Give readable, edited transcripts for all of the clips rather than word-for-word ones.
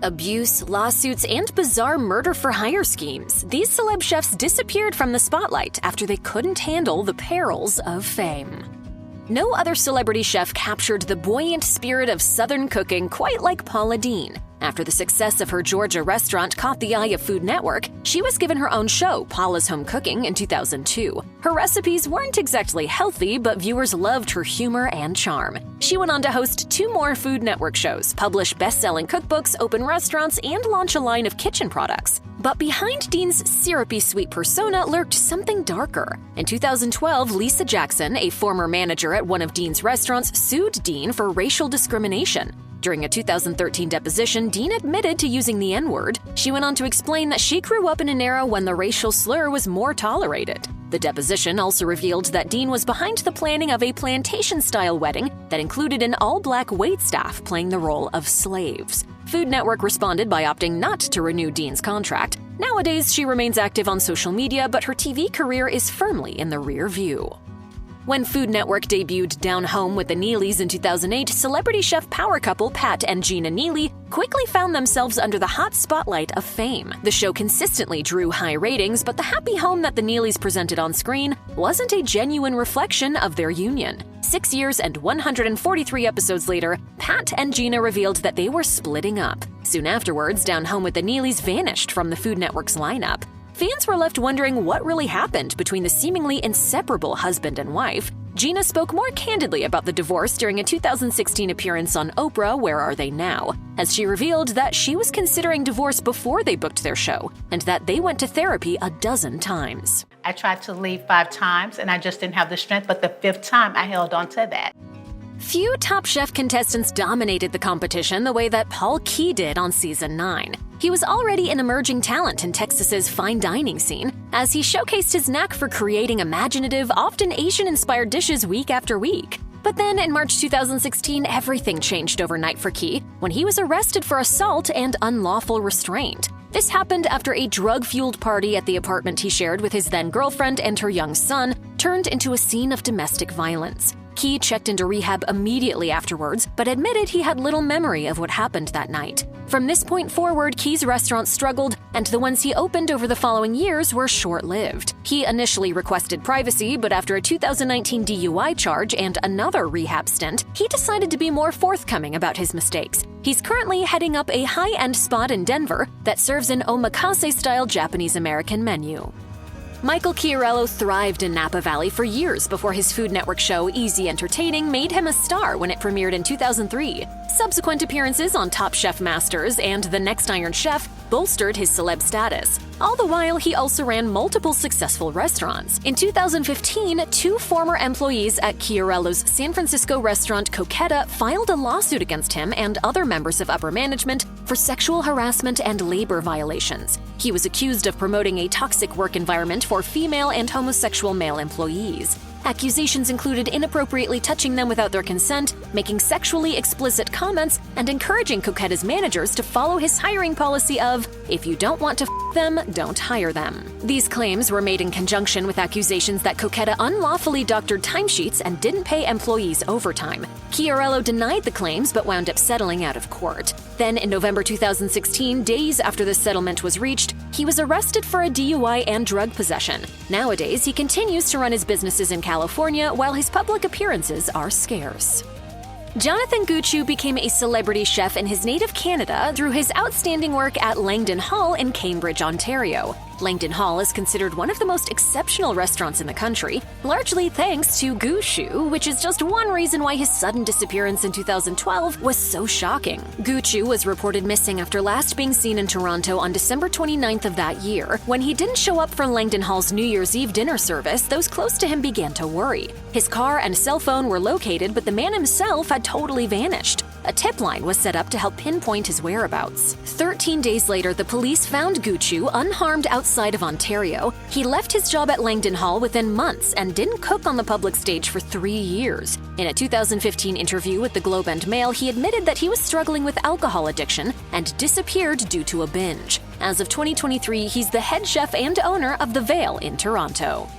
Abuse, lawsuits, and bizarre murder-for-hire schemes. These celeb chefs disappeared from the spotlight after they couldn't handle the perils of fame. No other celebrity chef captured the buoyant spirit of Southern cooking quite like Paula Deen. After the success of her Georgia restaurant caught the eye of Food Network, she was given her own show, Paula's Home Cooking, in 2002. Her recipes weren't exactly healthy, but viewers loved her humor and charm. She went on to host 2 more Food Network shows, publish best-selling cookbooks, open restaurants, and launch a line of kitchen products. But behind Deen's syrupy sweet persona lurked something darker. In 2012, Lisa Jackson, a former manager at one of Deen's restaurants, sued Deen for racial discrimination. During a 2013 deposition, Deen admitted to using the N-word. She went on to explain that she grew up in an era when the racial slur was more tolerated. The deposition also revealed that Deen was behind the planning of a plantation-style wedding that included an all-black waitstaff playing the role of slaves. Food Network responded by opting not to renew Deen's contract. Nowadays, she remains active on social media, but her TV career is firmly in the rear view. When Food Network debuted Down Home with the Neelys in 2008, celebrity chef power couple Pat and Gina Neely quickly found themselves under the hot spotlight of fame. The show consistently drew high ratings, but the happy home that the Neelys presented on screen wasn't a genuine reflection of their union. 6 years and 143 episodes later, Pat and Gina revealed that they were splitting up. Soon afterwards, Down Home with the Neelys vanished from the Food Network's lineup. Fans were left wondering what really happened between the seemingly inseparable husband and wife. Gina spoke more candidly about the divorce during a 2016 appearance on Oprah, Where Are They Now?, as she revealed that she was considering divorce before they booked their show, and that they went to therapy a dozen times. I tried to leave 5 times, and I just didn't have the strength, but the 5th time I held on to that. Few Top Chef contestants dominated the competition the way that Paul Key did on Season 9. He was already an emerging talent in Texas's fine dining scene, as he showcased his knack for creating imaginative, often Asian-inspired dishes week after week. But then in March 2016, everything changed overnight for Key when he was arrested for assault and unlawful restraint. This happened after a drug-fueled party at the apartment he shared with his then-girlfriend and her young son turned into a scene of domestic violence. Key checked into rehab immediately afterwards, but admitted he had little memory of what happened that night. From this point forward, Key's restaurants struggled, and the ones he opened over the following years were short-lived. He initially requested privacy, but after a 2019 DUI charge and another rehab stint, he decided to be more forthcoming about his mistakes. He's currently heading up a high-end spot in Denver that serves an omakase-style Japanese-American menu. Michael Chiarello thrived in Napa Valley for years before his Food Network show Easy Entertaining made him a star when it premiered in 2003. Subsequent appearances on Top Chef Masters and The Next Iron Chef bolstered his celeb status. All the while, he also ran multiple successful restaurants. In 2015, 2 former employees at Chiarello's San Francisco restaurant Coquetta filed a lawsuit against him and other members of upper management for sexual harassment and labor violations. He was accused of promoting a toxic work environment for female and homosexual male employees. Accusations included inappropriately touching them without their consent, making sexually explicit comments, and encouraging Coquetta's managers to follow his hiring policy of, if you don't want to f them, don't hire them. These claims were made in conjunction with accusations that Coquetta unlawfully doctored timesheets and didn't pay employees overtime. Chiarello denied the claims but wound up settling out of court. Then, in November 2016, days after the settlement was reached, he was arrested for a DUI and drug possession. Nowadays, he continues to run his businesses in California while his public appearances are scarce. Jonathan Gushue became a celebrity chef in his native Canada through his outstanding work at Langdon Hall in Cambridge, Ontario. Langdon Hall is considered one of the most exceptional restaurants in the country, largely thanks to Gushue, which is just one reason why his sudden disappearance in 2012 was so shocking. Gushue was reported missing after last being seen in Toronto on December 29th of that year. When he didn't show up for Langdon Hall's New Year's Eve dinner service, those close to him began to worry. His car and cell phone were located, but the man himself had totally vanished. A tip line was set up to help pinpoint his whereabouts. 13 days later, the police found Gushue unharmed outside of Ontario. He left his job at Langdon Hall within months and didn't cook on the public stage for 3 years. In a 2015 interview with the Globe and Mail, he admitted that he was struggling with alcohol addiction and disappeared due to a binge. As of 2023, he's the head chef and owner of The Vale in Toronto.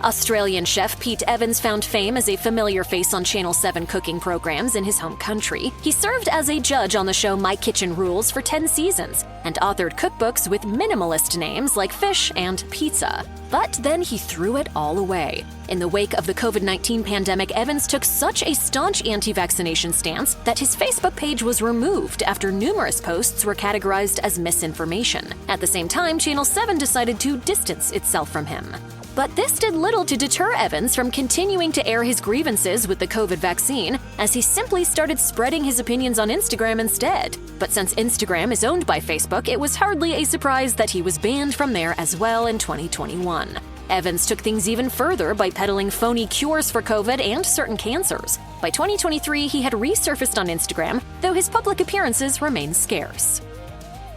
Australian chef Pete Evans found fame as a familiar face on Channel 7 cooking programs in his home country. He served as a judge on the show My Kitchen Rules for 10 seasons and authored cookbooks with minimalist names like Fish and Pizza. But then he threw it all away. In the wake of the COVID-19 pandemic, Evans took such a staunch anti-vaccination stance that his Facebook page was removed after numerous posts were categorized as misinformation. At the same time, Channel 7 decided to distance itself from him. But this did little to deter Evans from continuing to air his grievances with the COVID vaccine, as he simply started spreading his opinions on Instagram instead. But since Instagram is owned by Facebook, it was hardly a surprise that he was banned from there as well in 2021. Evans took things even further by peddling phony cures for COVID and certain cancers. By 2023, he had resurfaced on Instagram, though his public appearances remain scarce.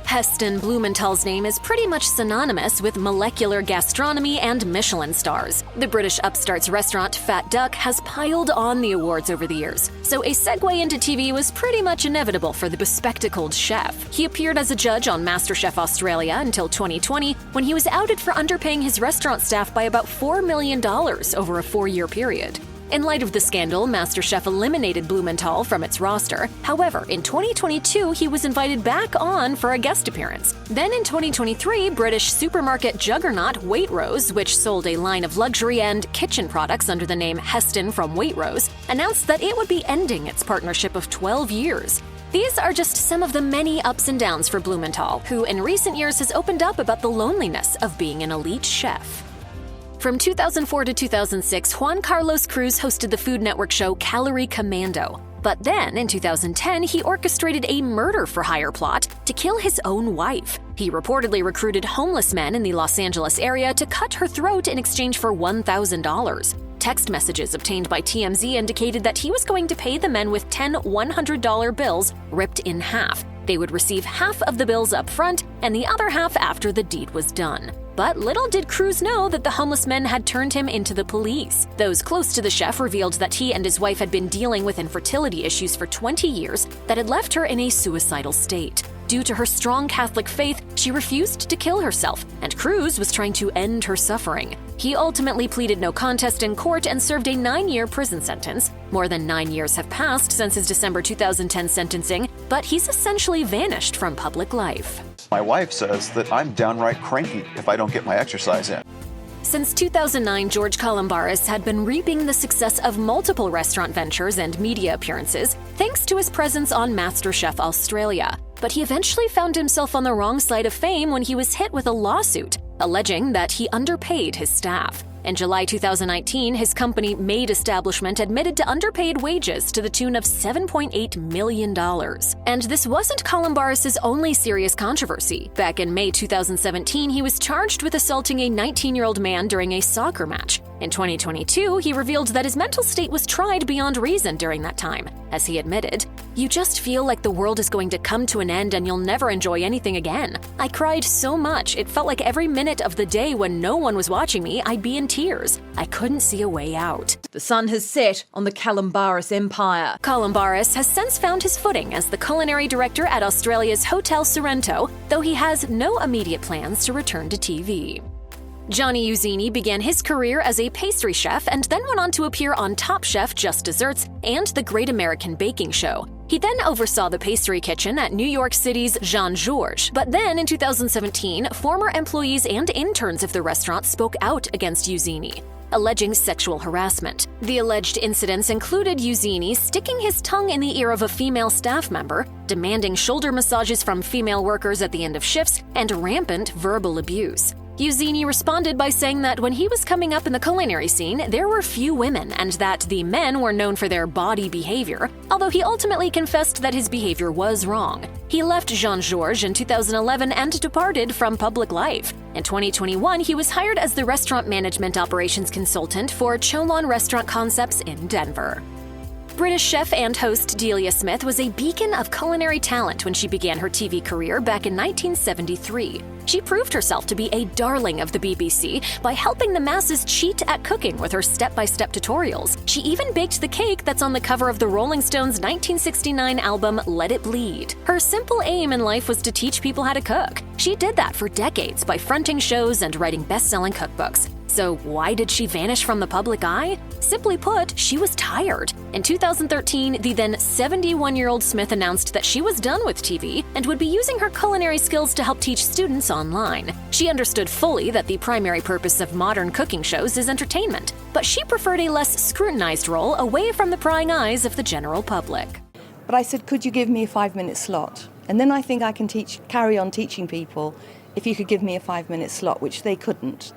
Heston Blumenthal's name is pretty much synonymous with molecular gastronomy and Michelin stars. The British upstart's restaurant Fat Duck has piled on the awards over the years, so a segue into TV was pretty much inevitable for the bespectacled chef. He appeared as a judge on MasterChef Australia until 2020, when he was outed for underpaying his restaurant staff by about $4 million over a 4-year period. In light of the scandal, MasterChef eliminated Blumenthal from its roster. However, in 2022, he was invited back on for a guest appearance. Then in 2023, British supermarket juggernaut Waitrose, which sold a line of luxury and kitchen products under the name Heston from Waitrose, announced that it would be ending its partnership of 12 years. These are just some of the many ups and downs for Blumenthal, who in recent years has opened up about the loneliness of being an elite chef. From 2004 to 2006, Juan-Carlos Cruz hosted the Food Network show Calorie Commando. But then, in 2010, he orchestrated a murder-for-hire plot to kill his own wife. He reportedly recruited homeless men in the Los Angeles area to cut her throat in exchange for $1,000. Text messages obtained by TMZ indicated that he was going to pay the men with 10 $100 bills ripped in half. They would receive half of the bills up front and the other half after the deed was done. But little did Cruz know that the homeless men had turned him into the police. Those close to the chef revealed that he and his wife had been dealing with infertility issues for 20 years that had left her in a suicidal state. Due to her strong Catholic faith, she refused to kill herself, and Cruz was trying to end her suffering. He ultimately pleaded no contest in court and served a 9-year prison sentence. More than 9 years have passed since his December 2010 sentencing, but he's essentially vanished from public life. My wife says that I'm downright cranky if I don't get my exercise in. Since 2009, George Calombaris had been reaping the success of multiple restaurant ventures and media appearances thanks to his presence on MasterChef Australia. But he eventually found himself on the wrong side of fame when he was hit with a lawsuit, alleging that he underpaid his staff. In July 2019, his company Made Establishment admitted to underpaid wages to the tune of $7.8 million. And this wasn't Calombaris' only serious controversy. Back in May 2017, he was charged with assaulting a 19-year-old man during a soccer match. In 2022, he revealed that his mental state was tried beyond reason during that time. As he admitted, "You just feel like the world is going to come to an end and you'll never enjoy anything again. I cried so much, it felt like every minute of the day when no one was watching me, I'd be in tears. I couldn't see a way out." The sun has set on the Calombaris empire. Calombaris has since found his footing as the culinary director at Australia's Hotel Sorrento, though he has no immediate plans to return to TV. Johnny Iuzzini began his career as a pastry chef and then went on to appear on Top Chef, Just Desserts, and The Great American Baking Show. He then oversaw the pastry kitchen at New York City's Jean Georges. But then, in 2017, former employees and interns of the restaurant spoke out against Iuzzini, alleging sexual harassment. The alleged incidents included Iuzzini sticking his tongue in the ear of a female staff member, demanding shoulder massages from female workers at the end of shifts, and rampant verbal abuse. Iuzzini responded by saying that when he was coming up in the culinary scene, there were few women and that the men were known for their bawdy behavior, although he ultimately confessed that his behavior was wrong. He left Jean Georges in 2011 and departed from public life. In 2021, he was hired as the restaurant management operations consultant for Cholon Restaurant Concepts in Denver. British chef and host Delia Smith was a beacon of culinary talent when she began her TV career back in 1973. She proved herself to be a darling of the BBC by helping the masses cheat at cooking with her step-by-step tutorials. She even baked the cake that's on the cover of the Rolling Stones' 1969 album Let It Bleed. Her simple aim in life was to teach people how to cook. She did that for decades by fronting shows and writing best-selling cookbooks. So why did she vanish from the public eye? Simply put, she was tired. In 2013, the then 71-year-old Smith announced that she was done with TV and would be using her culinary skills to help teach students online. She understood fully that the primary purpose of modern cooking shows is entertainment, but she preferred a less scrutinized role away from the prying eyes of the general public. But I said, could you give me a 5-minute slot? And then I think I can carry on teaching people if you could give me a 5-minute slot, which they couldn't.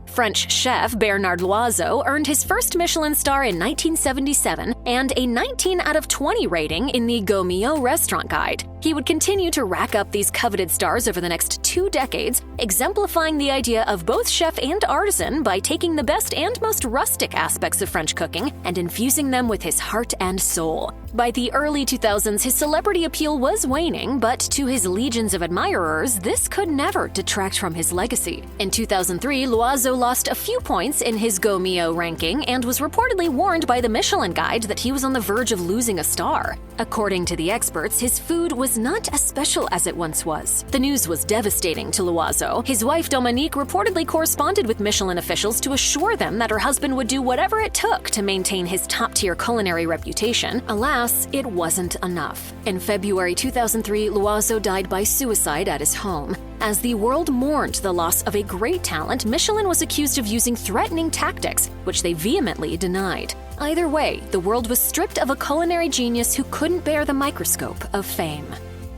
French chef Bernard Loiseau earned his first Michelin star in 1977 and a 19 out of 20 rating in the Gushue restaurant guide. He would continue to rack up these coveted stars over the next 2 decades, exemplifying the idea of both chef and artisan by taking the best and most rustic aspects of French cooking and infusing them with his heart and soul. By the early 2000s, his celebrity appeal was waning, but to his legions of admirers, this could never detract from his legacy. In 2003, Loiseau lost a few points in his Gushue ranking and was reportedly warned by the Michelin Guide that he was on the verge of losing a star. According to the experts, his food was not as special as it once was. The news was devastating to Loiseau. His wife Dominique reportedly corresponded with Michelin officials to assure them that her husband would do whatever it took to maintain his top-tier culinary reputation. Alas, it wasn't enough. In February 2003, Loiseau died by suicide at his home. As the world mourned the loss of a great talent, Michelin was accused of using threatening tactics, which they vehemently denied. Either way, the world was stripped of a culinary genius who couldn't bear the microscope of fame.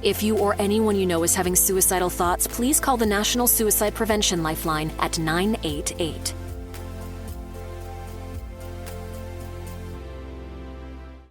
If you or anyone you know is having suicidal thoughts, please call the National Suicide Prevention Lifeline at 988.